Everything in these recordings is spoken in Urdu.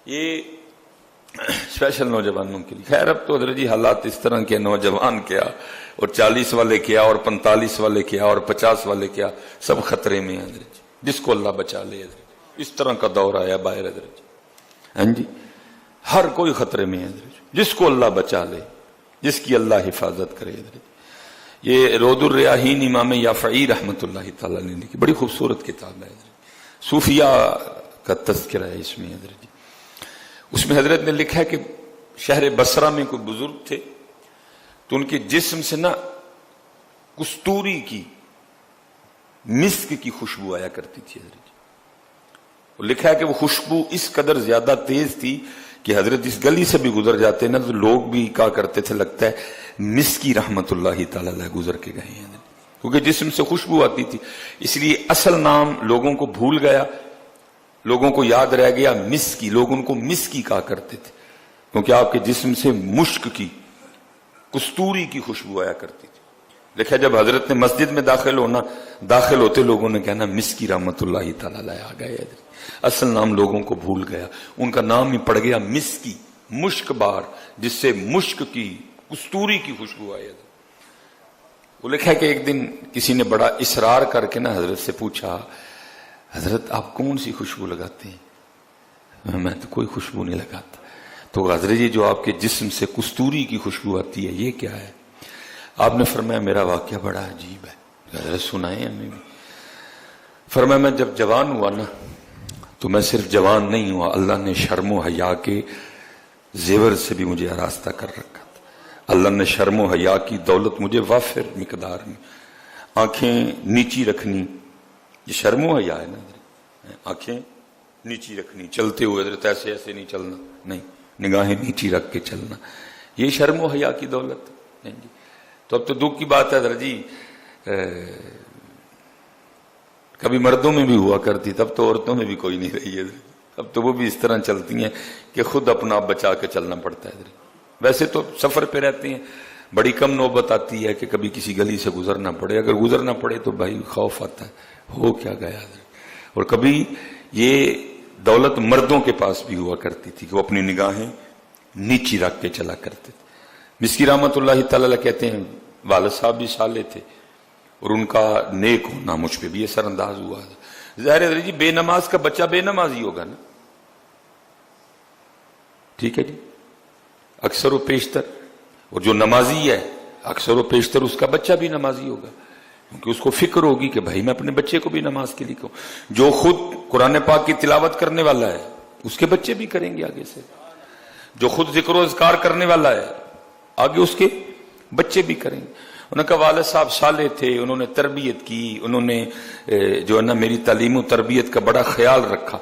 یہ اسپیشل نوجوانوں کے لیے. خیر اب تو حضرت جی حالات اس طرح کے، نوجوان کیا اور 40 والے کیا اور 45 والے کیا اور 50 والے کیا، سب خطرے میں ہیں حضرت جی، جس کو اللہ بچا لے حضرت جی. اس طرح کا دور آیا باہر حضرت جی. ہاں جی، ہر کوئی خطرے میں ہے حضرت جی، جس کو اللہ بچا لے، جس کی اللہ حفاظت کرے حضرت جی. یہ روض الریاحین امام یافعی رحمۃ اللہ تعالی نے لکھی، بڑی خوبصورت کتاب ہے حضرت جی. صوفیہ کا تذکرہ ہے اس میں حضرت جی. اس میں حضرت نے لکھا ہے کہ شہر بصرہ میں کوئی بزرگ تھے تو ان کے جسم سے نا کستوری کی، مسک کی خوشبو آیا کرتی تھی حضرت جی. وہ لکھا ہے کہ وہ خوشبو اس قدر زیادہ تیز تھی کہ حضرت اس گلی سے بھی گزر جاتے نا تو لوگ بھی کہا کرتے تھے لگتا ہے مسکی رحمت اللہ تعالی علیہ گزر کے گئے ہیں، کیونکہ جسم سے خوشبو آتی تھی. اس لیے اصل نام لوگوں کو بھول گیا، لوگوں کو یاد رہ گیا مسکی. لوگ ان کو مسکی کہا کرتے تھے کیونکہ آپ کے جسم سے مشک کی، کستوری کی خوشبو آیا کرتی تھی. لکھا جب حضرت نے مسجد میں داخل ہوتے لوگوں نے کہنا مسکی رحمت اللہ تعالی علیہ آ گئے. اصل نام لوگوں کو بھول گیا، ان کا نام ہی پڑ گیا مسکی، مشک بار، جس سے مشک کی، کستوری کی خوشبو آئی. وہ لکھا ہے کہ ایک دن کسی نے بڑا اصرار کر کے نا حضرت سے پوچھا، حضرت آپ کون سی خوشبو لگاتے ہیں؟ میں تو کوئی خوشبو نہیں لگاتا. تو حضرت جی جو آپ کے جسم سے کستوری کی خوشبو آتی ہے یہ کیا ہے؟ آپ نے فرمایا میرا واقعہ بڑا عجیب ہے. حضرت سنائیں ہمیں بھی. فرمایا میں جب جوان ہوا نا تو میں صرف جوان نہیں ہوا، اللہ نے شرم و حیا کے زیور سے بھی مجھے آراستہ کر رکھا تھا. اللہ نے شرم و حیا کی دولت مجھے وافر مقدار میں، آنکھیں نیچی رکھنی، یہ شرم و حیا ہے نا، آنکھیں نیچی رکھنی، چلتے ہوئے حضرت ایسے ایسے نہیں چلنا، نہیں، نگاہیں نیچی رکھ کے چلنا، یہ شرم و حیا کی دولت نہیں جی. تو اب تو دکھ کی بات ہے حضرت جی، کبھی مردوں میں بھی ہوا کرتی، تب تو عورتوں میں بھی کوئی نہیں رہی ہے. اب تو وہ بھی اس طرح چلتی ہیں کہ خود اپنا آپ بچا کے چلنا پڑتا ہے. ویسے تو سفر پہ رہتے ہیں، بڑی کم نوبت آتی ہے کہ کبھی کسی گلی سے گزرنا پڑے. اگر گزرنا پڑے تو بھائی خوف آتا ہے، ہو کیا گیا. اور کبھی یہ دولت مردوں کے پاس بھی ہوا کرتی تھی کہ وہ اپنی نگاہیں نیچی رکھ کے چلا کرتے تھے. مسکی رحمت اللہ تعالی کہتے ہیں والد صاحب بھی صالح تھے اور ان کا نیک ہونا مجھ پہ بھی اثر انداز ہوا. ظاہر ہے جی بے نماز کا بچہ بے نماز ہی ہوگا نا، ٹھیک ہے جی، اکثر و بیشتر. اور جو نمازی ہے اکثر و بیشتر اس کا بچہ بھی نمازی ہوگا، کیونکہ اس کو فکر ہوگی کہ بھائی میں اپنے بچے کو بھی نماز کے لیے کہوں. جو خود قرآن پاک کی تلاوت کرنے والا ہے اس کے بچے بھی کریں گے آگے سے. جو خود ذکر و اذکار کرنے والا ہے آگے اس کے بچے بھی کریں گے. انہوں نے کہا والد صاحب صالح تھے، انہوں نے تربیت کی، انہوں نے جو ہے نا میری تعلیم و تربیت کا بڑا خیال رکھا،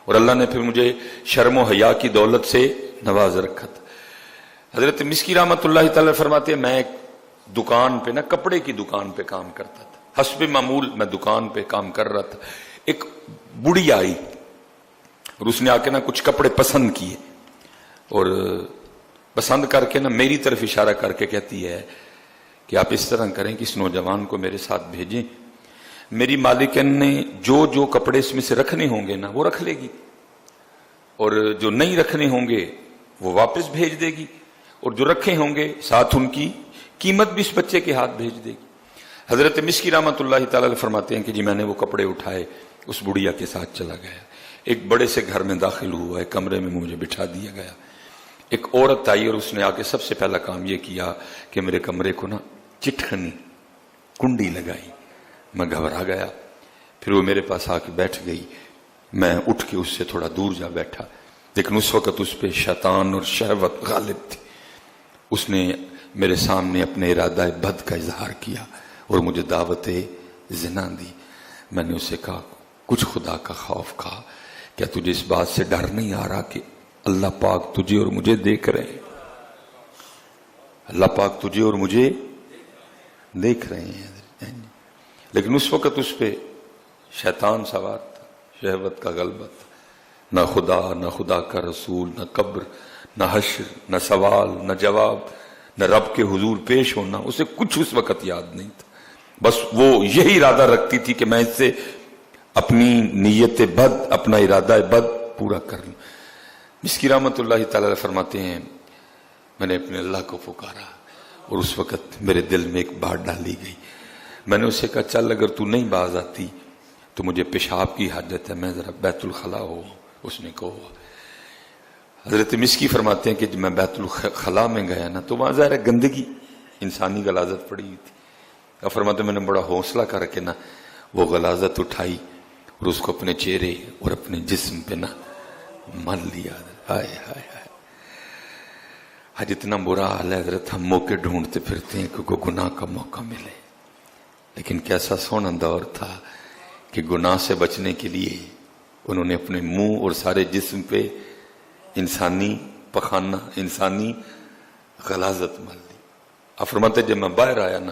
اور اللہ نے پھر مجھے شرم و حیا کی دولت سے نواز رکھا تھا. حضرت مسکی رحمت اللہ تعالی فرماتے ہیں میں ایک دکان پہ نا، کپڑے کی دکان پہ کام کرتا تھا. حسب معمول میں دکان پہ کام کر رہا تھا. ایک بڑھی آئی اور اس نے آ کے نا کچھ کپڑے پسند کیے، اور پسند کر کے نا میری طرف اشارہ کر کے کہتی ہے کہ آپ اس طرح کریں کہ اس نوجوان کو میرے ساتھ بھیجیں، میری مالکن نے جو جو کپڑے اس میں سے رکھنے ہوں گے نا وہ رکھ لے گی، اور جو نہیں رکھنے ہوں گے وہ واپس بھیج دے گی، اور جو رکھے ہوں گے ساتھ ان کی قیمت بھی اس بچے کے ہاتھ بھیج دے گی. حضرت مسکی رحمت اللہ تعالی فرماتے ہیں کہ جی میں نے وہ کپڑے اٹھائے، اس بڑھیا کے ساتھ چلا گیا. ایک بڑے سے گھر میں داخل ہوا، ایک کمرے میں مجھے بٹھا دیا گیا. ایک عورت آئی اور اس نے آ کے سب سے پہلا کام یہ کیا کہ میرے کمرے کو نا چٹکنی کنڈی لگائی. میں گھبرا گیا. پھر وہ میرے پاس آ کے بیٹھ گئی. میں اٹھ کے اس سے تھوڑا دور جا بیٹھا، لیکن اس وقت اس پہ شیطان اور شہوت غالب تھی. اس نے میرے سامنے اپنے ارادہ بد کا اظہار کیا اور مجھے دعوت زنا دی. میں نے اسے کہا کچھ خدا کا خوف کھا، کیا تجھے اس بات سے ڈر نہیں آ رہا کہ اللہ پاک تجھے اور مجھے دیکھ رہے ہیں؟ اللہ پاک تجھے اور مجھے دیکھ رہے ہیں. لیکن اس وقت اس پہ شیطان سوار تھا، شہوت کا غلبہ تھا. نہ خدا، نہ خدا کا رسول، نہ قبر، نہ حشر، نہ سوال، نہ جواب، نہ رب کے حضور پیش ہونا، اسے کچھ اس وقت یاد نہیں تھا. بس وہ یہی ارادہ رکھتی تھی کہ میں اس سے اپنی نیت بد، اپنا ارادہ بد پورا کر لوں. مسکی رحمت اللہ تعالی فرماتے ہیں میں نے اپنے اللہ کو پکارا اور اس وقت میرے دل میں ایک بات ڈالی گئی. میں نے اسے کہا چل اگر تو نہیں باز آتی تو مجھے پیشاب کی حاجت ہے، میں ذرا بیت الخلا ہو. اس نے کہا. حضرت مسکی فرماتے ہیں کہ جب میں بیت الخلا میں گیا نا تو وہاں ظاہر گندگی انسانی غلاظت پڑی ہوئی تھی. اور فرماتے میں نے بڑا حوصلہ کر کے نا وہ غلاظت اٹھائی اور اس کو اپنے چہرے اور اپنے جسم پہ نا مل لیا. ہائے ہائے ہائے، آج اتنا برا حال ہے حضرت، ہم موقع ڈھونڈتے پھرتے ہیں کہ کوئی گناہ کا موقع ملے. لیکن کیسا سونا دور تھا کہ گناہ سے بچنے کے لیے انہوں نے اپنے منہ اور سارے جسم پہ انسانی پخانہ، انسانی غلاظت مل لی. آپ فرماتے جب میں باہر آیا نا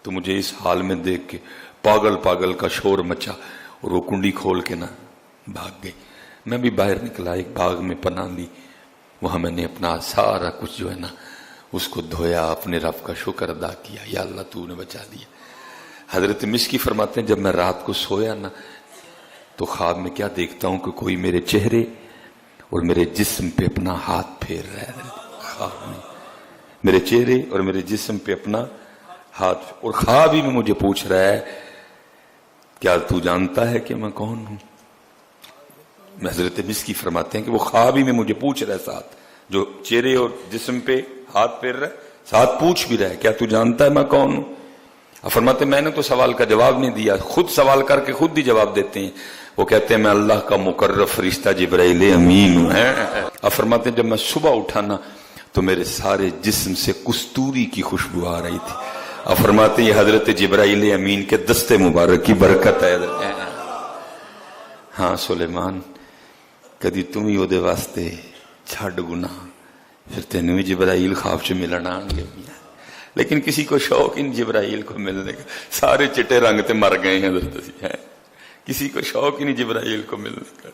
تو مجھے اس حال میں دیکھ کے پاگل پاگل کا شور مچا اور وہ کنڈی کھول کے نا بھاگ گئی. میں بھی باہر نکلا، ایک باغ میں پناہ لی. وہاں میں نے اپنا سارا کچھ جو ہے نا اس کو دھویا، اپنے رب کا شکر ادا کیا، یا اللہ تو نے بچا دیا. حضرت مسکی فرماتے ہیں جب میں رات کو سویا نا تو خواب میں کیا دیکھتا ہوں کہ کوئی میرے چہرے اور میرے جسم پہ اپنا ہاتھ پھیر رہا ہے. خواب میں میرے چہرے اور میرے جسم پہ اپنا ہاتھ، اور خواب ہی میں مجھے پوچھ رہا ہے کیا تو جانتا ہے کہ میں کون ہوں. حضرت مسکی فرماتے ہیں کہ وہ خواب ہی میں مجھے پوچھ رہا ہے، ساتھ جو چہرے اور جسم پہ ہاتھ پھیر رہا ہے ساتھ پوچھ بھی رہا ہے کیا تو جانتا ہے میں کون ہوں. فرماتے میں نے تو سوال کا جواب نہیں دیا، خود سوال کر کے خود ہی جواب دیتے ہیں. وہ کہتے ہیں میں اللہ کا مقرب فرشتہ جبرائیل امین ہوں. فرماتے ہیں جب میں صبح اٹھا نا تو میرے سارے جسم سے کستوری کی خوشبو آ رہی تھی. فرماتے ہیں یہ حضرت جبرائیل امین کے دستے مبارک کی برکت ہے. ہاں سلیمان کدی تم ہی وہ واسطے چھڈ گناہ پھر تینوں بھی جبرائیل خواب چ ملنا آن گے. لیکن کسی کو شوق ان جبرائیل کو ملنے کا، سارے چٹے رنگ تے مر گئے ہیں حضرت. کسی کو شوق ہی نہیں جبرائیل کو ملنے کا.